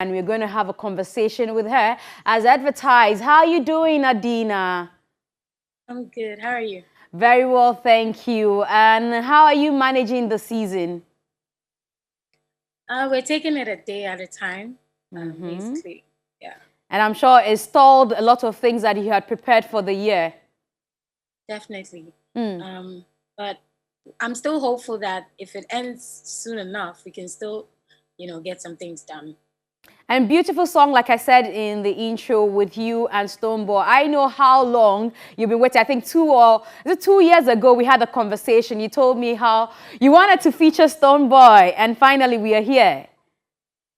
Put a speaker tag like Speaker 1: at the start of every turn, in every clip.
Speaker 1: and we're going to have a conversation with her as advertised. How are you doing, Adina?
Speaker 2: I'm good. How are you?
Speaker 1: Very well, thank you. And how are you managing the season?
Speaker 2: We're taking it a day at a time,
Speaker 1: Mm-hmm.
Speaker 2: basically. Yeah,
Speaker 1: And I'm sure it stalled a lot of things that you had prepared for the year.
Speaker 2: definitely.
Speaker 1: Mm.
Speaker 2: But I'm still hopeful that if it ends soon enough, we can still, get some things done.
Speaker 1: And beautiful song, like I said in the intro, with you and Stoneboy. I know how long you've been waiting. I think 2 years ago we had a conversation. You told me how you wanted to feature Stoneboy, and finally we are here.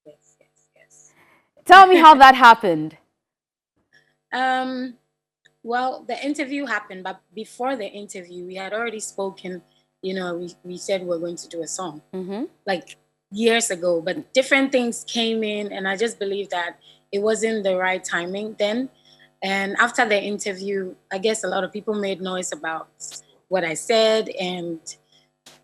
Speaker 2: Yes, yes, yes.
Speaker 1: Tell me how that happened.
Speaker 2: Um, well, the interview happened, but before the interview, we had already spoken. We said we're going to do a song like years ago, but different things came in, and I just believe that it wasn't the right timing then. And after the interview, I guess a lot of people made noise about what I said, and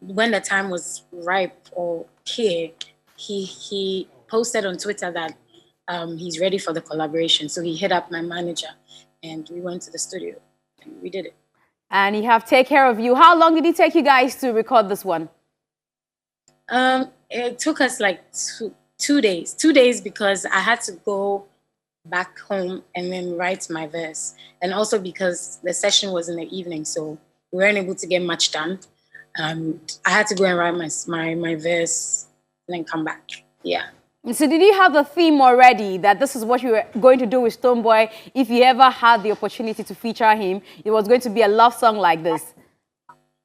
Speaker 2: when the time was ripe or here, he posted on Twitter that he's ready for the collaboration. So he hit up my manager, and we went to the studio, and we did it.
Speaker 1: And you have Take Care of You. How long did it take you guys to record this one?
Speaker 2: It took us like 2 days. 2 days because I had to go back home and then write my verse, and also because the session was in the evening, so we weren't able to get much done. I had to go and write my verse and then come back. Yeah.
Speaker 1: So did you have the theme already that this is what you were going to do with Stoneboy? If you ever had the opportunity to feature him, it was going to be a love song like this.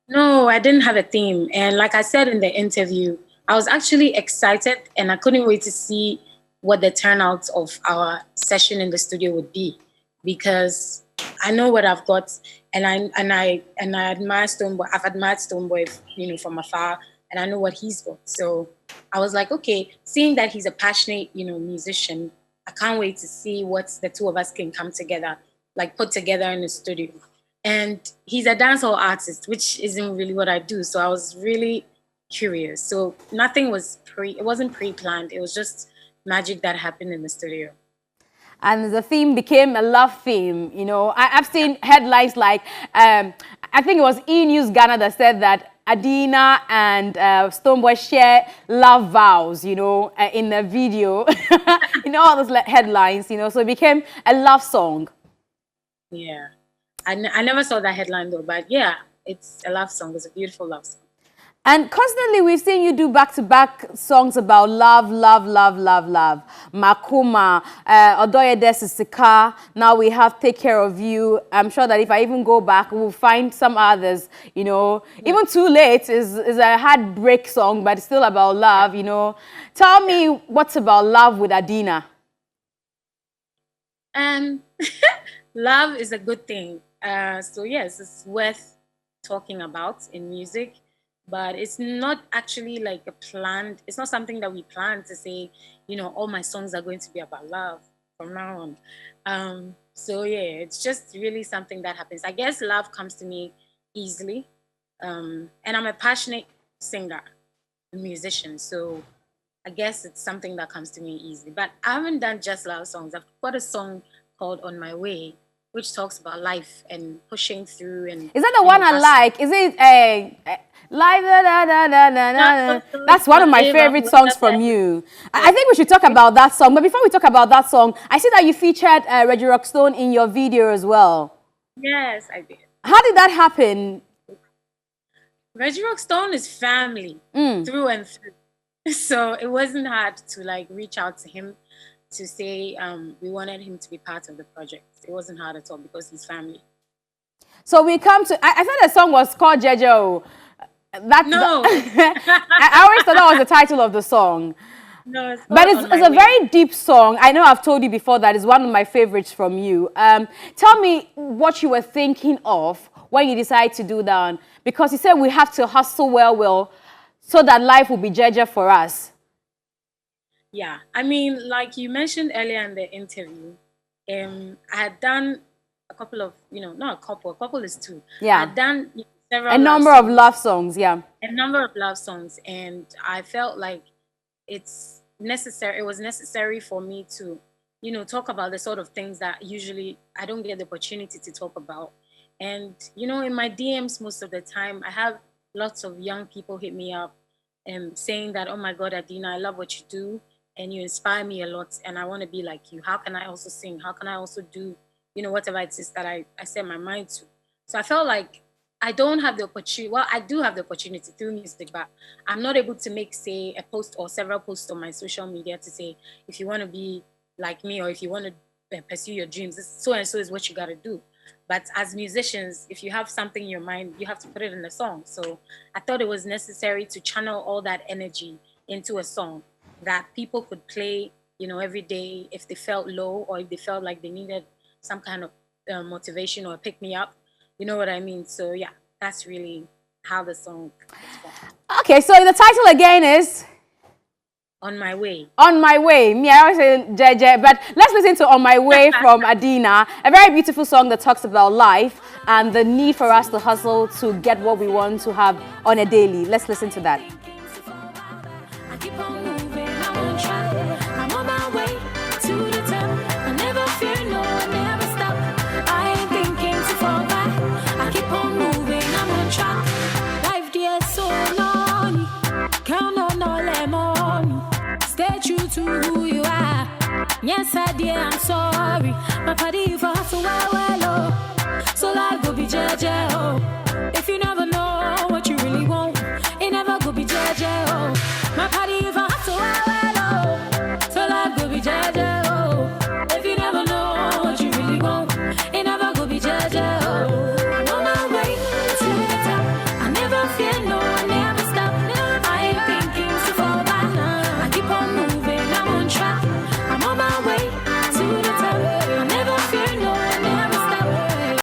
Speaker 2: No, I didn't have a theme. And like I said in the interview, I was actually excited and I couldn't wait to see what the turnout of our session in the studio would be, because I know what I've got, and I admire Stoneboy. I've admired Stoneboy, from afar, and I know what he's got. So I was like, okay, seeing that he's a passionate, musician, I can't wait to see what the two of us can come together, like put together in the studio. And he's a dancehall artist, which isn't really what I do. So I was really curious. So nothing was it wasn't pre-planned. It was just magic that happened in the studio.
Speaker 1: And the theme became a love theme. I've seen headlines like, I think it was E! News Ghana that said that Adina and Stoneboy share love vows, in the video. All those headlines, so it became a love song.
Speaker 2: Yeah. I never saw that headline though, but yeah, it's a love song. It's a beautiful love song.
Speaker 1: And constantly we've seen you do back-to-back songs about love, love, love, love, love. Makuma, Odoye Desisika. Now we have Take Care of You. I'm sure that if I even go back, we'll find some others, Even Too Late is a heartbreak song, but it's still about love, Tell me what's about love with Adina.
Speaker 2: Love is a good thing. So yes, it's worth talking about in music, but it's not actually like it's not something that we plan to say, all my songs are going to be about love from now on. So yeah, it's just really something that happens. I guess love comes to me easily. And I'm a passionate singer, a musician, so I guess it's something that comes to me easily. But I haven't done just love songs. I've got a song called On My Way, which talks about life and pushing through. And
Speaker 1: is that the one I like? Is it a live? That's one of my favorite songs from you. I think we should talk about that song. But before we talk about that song, I see that you featured Reggie Rockstone in your video as well.
Speaker 2: Yes, I did.
Speaker 1: How did that happen?
Speaker 2: Reggie Rockstone is family through and through. So it wasn't hard to reach out to him to say we wanted him to be part of the project. It wasn't hard at all because he's family.
Speaker 1: So we come to, I thought the song was called Jejo.
Speaker 2: No.
Speaker 1: I always thought that was the title of the song.
Speaker 2: No,
Speaker 1: but it's a very deep song. I know I've told you before that it's one of my favorites from you. Tell me what you were thinking of when you decided to do that. Because you said we have to hustle well, so that life will be jeje for us.
Speaker 2: Yeah, I mean, like you mentioned earlier in the interview, I had done a couple of, not a couple is two.
Speaker 1: Yeah.
Speaker 2: I had done several
Speaker 1: a number of love songs, yeah.
Speaker 2: A number of love songs, and I felt like necessary. It was necessary for me to, talk about the sort of things that usually I don't get the opportunity to talk about. And in my DMs most of the time, I have lots of young people hit me up and saying that, oh my God, Adina, I love what you do, and you inspire me a lot, and I want to be like you. How can I also sing? How can I also do, whatever it is that I set my mind to? So I felt like I don't have the opportunity. Well, I do have the opportunity through music, but I'm not able to make, say, a post or several posts on my social media to say, if you want to be like me or if you want to pursue your dreams, this so and so is what you got to do. But as musicians, if you have something in your mind, you have to put it in a song. So I thought it was necessary to channel all that energy into a song that people could play, every day if they felt low or if they felt like they needed some kind of motivation or pick me up. You know what I mean? So yeah, that's really how the song is formed.
Speaker 1: Okay, so the title again is
Speaker 2: On My Way.
Speaker 1: On My Way. Me, I always say JJ, but let's listen to On My Way from Adina. A very beautiful song that talks about life and the need for us to hustle to get what we want to have on a daily. Let's listen to that.
Speaker 3: To who you are. Yes, I dear, I'm sorry. My party for hustle well, oh. So life go be JJ, oh. If you never know what you really want, it never go be JJ, oh. My party for hustle well, oh. So life go be JJ, oh. If you never know what you really want, it never go be JJ, oh. I'm on my way to the top. I never fear no, I never stop. I ain't thinking to fall back. I keep on moving. I'm on my way to the top. I never fear no, I never stop.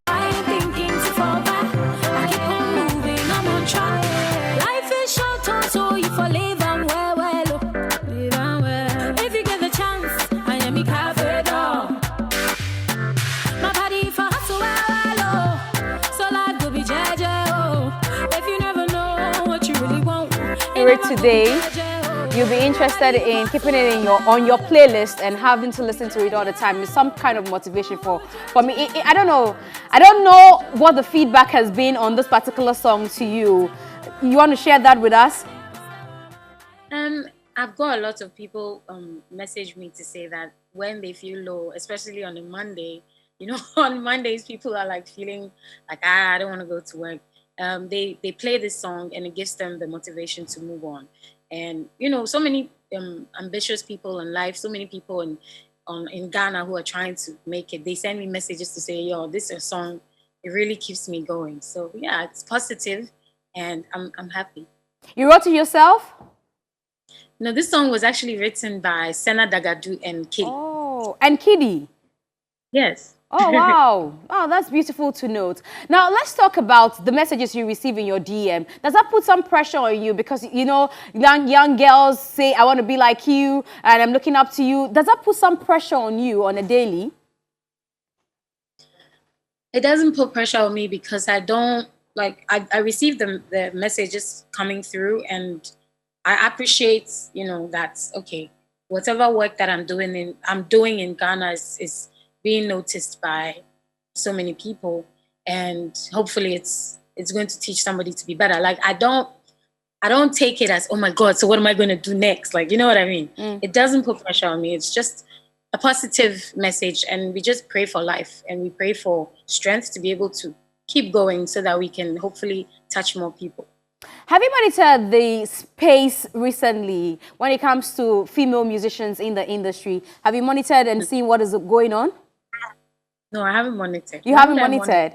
Speaker 3: I ain't thinking to fall back. I keep on moving, I'm on track. Life is short, so you for live and well, live and well. If you get the chance, I am a cafe dog. My body for hustle well, so life will be JJ, oh. If you never know what you really want,
Speaker 1: today, you'll be interested in keeping it in on your playlist and having to listen to it all the time. It's some kind of motivation for me. I don't know what the feedback has been on this particular song to you. You want to share that with us?
Speaker 2: I've got a lot of people message me to say that when they feel low, especially on a Monday, on Mondays people are like feeling like I don't want to go to work. They play this song and it gives them the motivation to move on. And so many ambitious people in life, so many people in Ghana who are trying to make it. They send me messages to say, "Yo, this is a song. It really keeps me going." So yeah, it's positive, and I'm happy.
Speaker 1: You wrote it yourself?
Speaker 2: No, this song was actually written by Senna Dagadu and Kiddy.
Speaker 1: Oh, and Kiddy.
Speaker 2: Yes.
Speaker 1: Oh, wow. Oh, that's beautiful to note. Now, let's talk about the messages you receive in your DM. Does that put some pressure on you? Because, young girls say, I want to be like you and I'm looking up to you. Does that put some pressure on you on a daily?
Speaker 2: It doesn't put pressure on me because I don't, I receive the messages coming through and I appreciate, that, okay, whatever work that I'm doing in Ghana is being noticed by so many people, and hopefully it's going to teach somebody to be better. Like I don't take it as, oh my God, so what am I going to do next? Like, you know what I mean? It doesn't put pressure on me. It's just a positive message, and we just pray for life and we pray for strength to be able to keep going so that we can hopefully touch more people.
Speaker 1: Have you monitored the space recently when it comes to female musicians in the industry? Have you monitored and seen what is going on?
Speaker 2: No, I haven't monitored.
Speaker 1: You haven't monitored?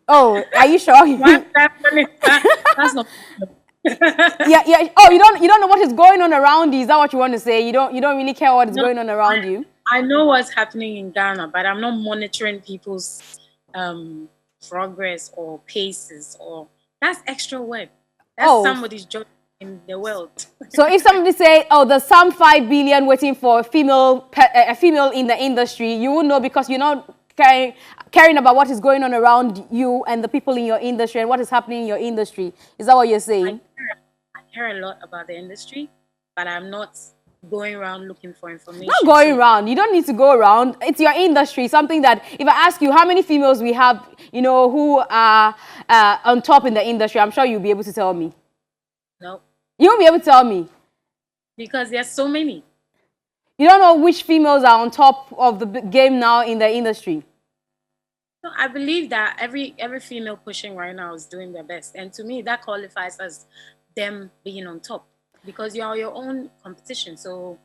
Speaker 1: Oh, are you sure?
Speaker 2: That's not.
Speaker 1: Yeah. Oh, you don't know what is going on around you. Is that what you want to say? You don't really care what is going on around you?
Speaker 2: I know what's happening in Ghana, but I'm not monitoring people's progress or paces, or that's extra work. That's somebody's job in the world.
Speaker 1: So if somebody say, oh, there's some 5 billion waiting for a female in the industry, you would know because you're not caring about what is going on around you and the people in your industry and what is happening in your industry. Is that what you're saying?
Speaker 2: I care a lot about the industry, but I'm not going around looking for information.
Speaker 1: Not going around. You don't need to go around. It's your industry. Something that if I ask you how many females we have, you know, who are on top in the industry, I'm sure you'll be able to tell me.
Speaker 2: No.
Speaker 1: You won't be able to tell me.
Speaker 2: Because there's so many.
Speaker 1: You don't know which females are on top of the game now in the industry.
Speaker 2: No, I believe that every female pushing right now is doing their best. And to me, that qualifies as them being on top. Because you are your own competition. So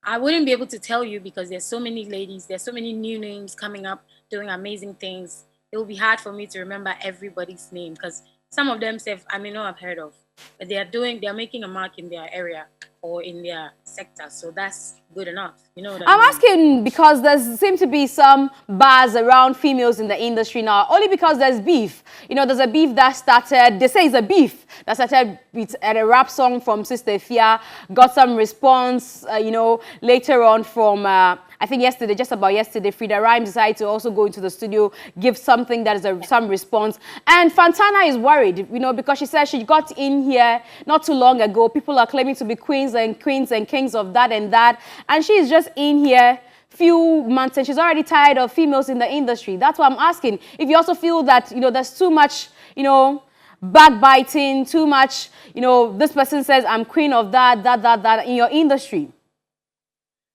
Speaker 2: I wouldn't be able to tell you because there's so many ladies, there's so many new names coming up doing amazing things. It will be hard for me to remember everybody's name because some of them I may not have heard of, but they're making a mark in their area or in their sector. So that's good enough. You know what I mean?
Speaker 1: I'm asking because there seem to be some bars around females in the industry now, only because there's beef. You know, there's a beef that started, they say it's a beef that started at a rap song from Sister Fia, got some response, you know, later on from, I think yesterday, just about yesterday, Frida Rhyme decided to also go into the studio, give something that is some response. And Fantana is worried, you know, because she said she got in here not too long ago. People are claiming to be queens and kings of that and that. And she's just in here few months and she's already tired of females in the industry. That's why I'm asking if you also feel that, you know, there's too much, you know, backbiting, too much, you know, this person says I'm queen of that in your industry.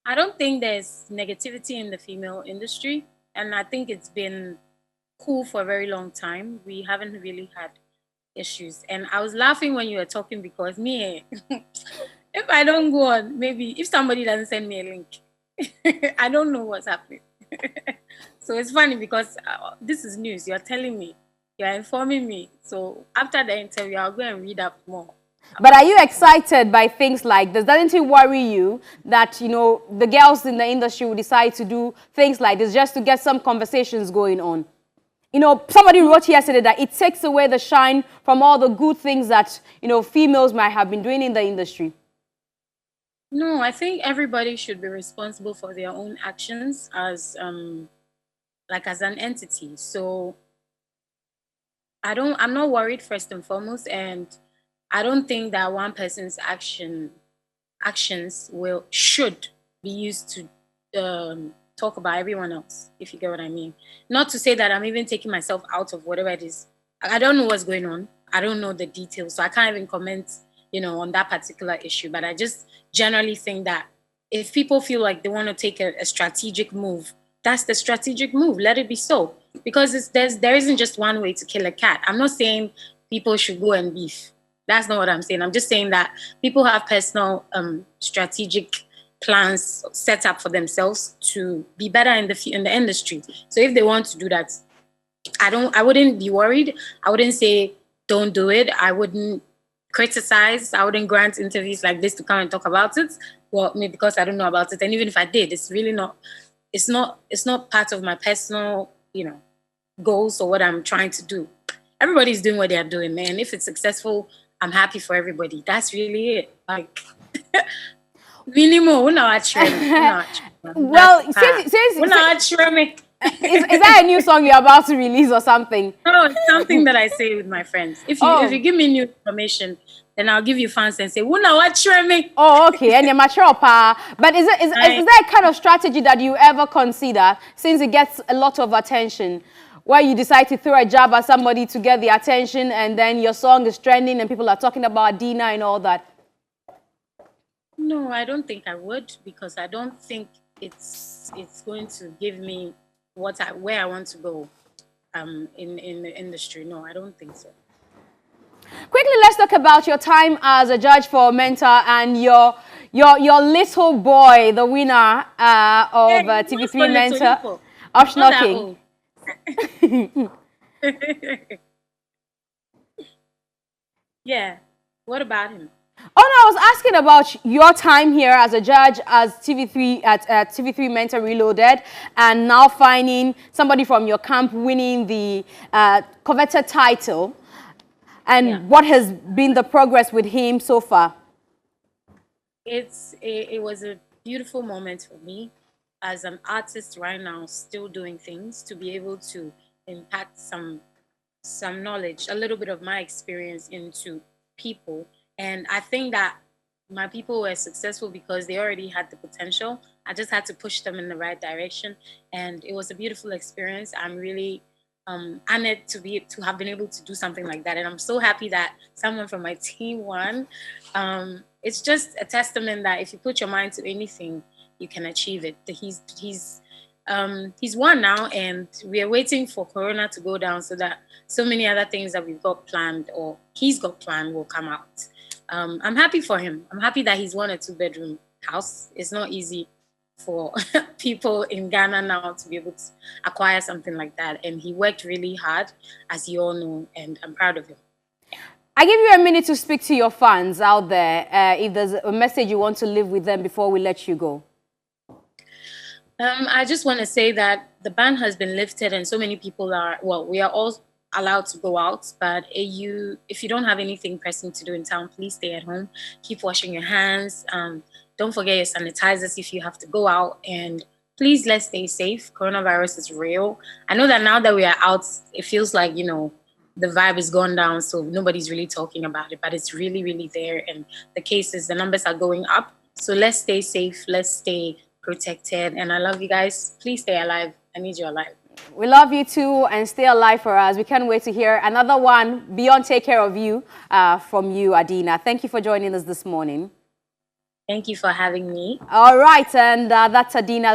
Speaker 2: I don't think there's negativity in the female industry. And I think it's been cool for a very long time. We haven't really had issues. And I was laughing when you were talking because me, if I don't go on, maybe if somebody doesn't send me a link, I don't know what's happening. So it's funny because this is news. You're telling me, you're informing me. So after the interview, I'll go and read up more.
Speaker 1: But are you excited by things like this? Doesn't it worry you that, you know, the girls in the industry will decide to do things like this just to get some conversations going on? You know, somebody wrote yesterday that it takes away the shine from all the good things that, you know, females might have been doing in the industry.
Speaker 2: No, I think everybody should be responsible for their own actions as, like as an entity. So I'm not worried first and foremost, and I don't think that one person's actions should be used to talk about everyone else, if you get what I mean. Not to say that I'm even taking myself out of whatever it is. I don't know what's going on. I don't know the details, so I can't even comment, you know, on that particular issue. But I just generally think that if people feel like they want to take a strategic move, that's the strategic move. Let it be so. Because there isn't just one way to kill a cat. I'm not saying people should go and beef. That's not what I'm saying. I'm just saying that people have personal strategic plans set up for themselves to be better in the industry. So if they want to do that, I wouldn't be worried. I wouldn't say don't do it. I wouldn't criticize. I wouldn't grant interviews like this to come and talk about it. Well, maybe because I don't know about it. And even if I did, it's really not. It's not part of my personal, you know, goals or what I'm trying to do. Everybody's doing what they're doing, man. If it's successful, I'm happy for everybody. That's really it. Like, minimum,
Speaker 1: well, since is that a new song you're about to release or something?
Speaker 2: No, it's something that I say with my friends. If you give me new information, then I'll give you fans and say, "Wuna watch me."
Speaker 1: Oh, okay, and you're mature, pa. But is that a kind of strategy that you ever consider, since it gets a lot of attention, where you decide to throw a jab at somebody to get the attention, and then your song is trending and people are talking about Adina and all that?
Speaker 2: No, I don't think I would, because I don't think it's going to give me where I want to go in the industry. No, I don't think so.
Speaker 1: Quickly, let's talk about your time as a judge for Mentor and your little boy, the winner of TV3 Mentor of Schnocking.
Speaker 2: Yeah. What about him?
Speaker 1: Oh no, I was asking about your time here as a judge as TV3 at TV3 Mentor Reloaded, and now finding somebody from your camp winning the coveted title, and what has been the progress with him so far?
Speaker 2: It was a beautiful moment for me as an artist right now, still doing things, to be able to impact some knowledge, a little bit of my experience into people. And I think that my people were successful because they already had the potential. I just had to push them in the right direction, and it was a beautiful experience. I'm really honored to have been able to do something like that, and I'm so happy that someone from my team won. It's just a testament that if you put your mind to anything, you can achieve it. He's won now, and we are waiting for Corona to go down so that so many other things that we've got planned or he's got planned will come out. I'm happy for him. I'm happy that he's won a 2-bedroom house. It's not easy for people in Ghana now to be able to acquire something like that. And he worked really hard, as you all know, and I'm proud of him.
Speaker 1: I give you a minute to speak to your fans out there. If there's a message you want to leave with them before we let you go.
Speaker 2: I just want to say that the ban has been lifted and so many people are, well, we are all allowed to go out, but if you don't have anything pressing to do in town, please stay at home. Keep washing your hands. Don't forget your sanitizers if you have to go out, and please, let's stay safe. Coronavirus is real. I know that now that we are out, it feels like, you know, the vibe is gone down, so nobody's really talking about it, but it's really, really there, and the numbers are going up. So let's stay safe, let's stay protected, and I love you guys. Please stay alive. I need you alive.
Speaker 1: We love you too, and stay alive for us. We can't wait to hear another one beyond Take Care of You from you, Adina. Thank you for joining us this morning.
Speaker 2: Thank you for having me.
Speaker 1: All right, and that's Adina.